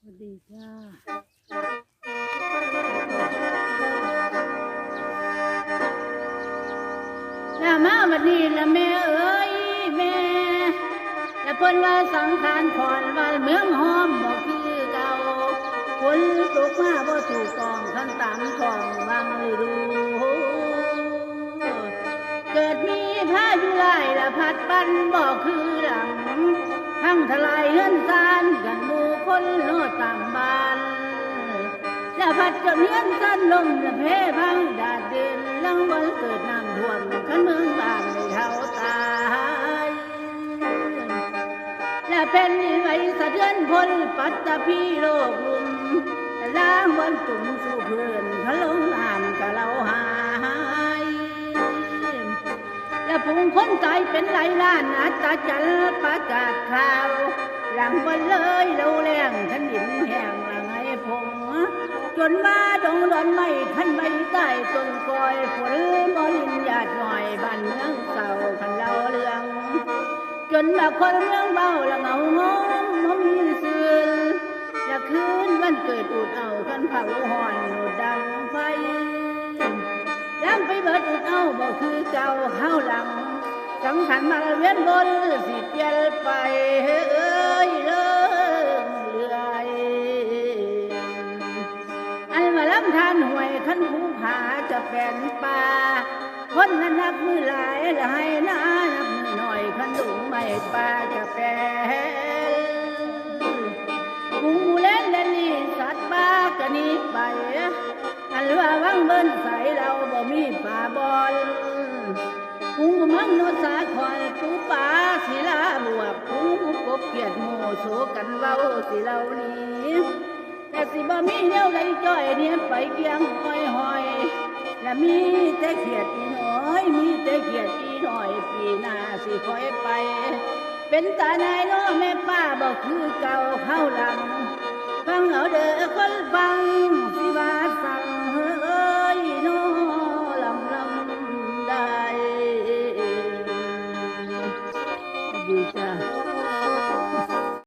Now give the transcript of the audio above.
วัสดีจ้าแล้วมาวันนี้ละแม่เอ้ยแม่แต่เพิ่นว่าสังขารขอนว่าเมืองหอมบ่คือเก่าฝนตกมาบ่ถูกต้องขันตามท้องบางฤดูเกิดมีพายุหลายละพัดปันบ่คือหลังทั้งทลายเฮือนซานกันหมู่คนโลดต่างบ้านและพัดจนเฮือนซานลมและเพพังดาดเดินลังวันเกิดน้ำท่วมขันเมืองบ้านในเท่าตายและเป็นไหวสะเทือนพลปัตตพีโลกลุ่มล้างวันจุ่มสู่เพื่อนขลงน้ำกะเราหายและผู้คนตายเป็นหลายล้านอัตจันประกาศข่าวหลังวันเลยเราแรงขันดินแห้งหลังไอ้พงจนมาดงดอนไม่ขันใบใต้ต้นกอยฝนบรินหยาดหน่อยบ้านเมืองเศร้าขันเราเรื่องจนมาคนเมืองเบาละเงางงมมีซื่อและคืนวันเกิดอุดเอาขันเผาห่อนโนดดังไฟดังไปเบิดอุดเอาบ่คือเก่าเข้าหลังสังขันมาเวียนบนสิเปลี่ยนไปเอ้ยเลิกเลื่อยอันมาลำทานห่วยขันภูผาจะเป็นป่าคนนั้นนับมือหลายละให้นานับมือหน่อยขันดุงไม่ป่าจะเป็นกูเล่นเล่นลีสัตว์ป่ากะนี้ไปอันว่าวังเบิ้นใสเราบ่มีป่าบอลกุ้งมังโนสาคอยปูป่าศิลาบวกกุ้งกบเกียดโมโสกันเว้าสิเหล่านี้แต่สิบ่มีแนวใดจ้อยเนี่ยไปเกียงห้อยห้อยและมีแต่เขียดอีน้อยมีแต่เขียดอีน้อยปีหน้าสิคอยไปเป็นตาในน้อแม่ป้าบ่คือเก่าเข้าหลังฟังเอาเด้อ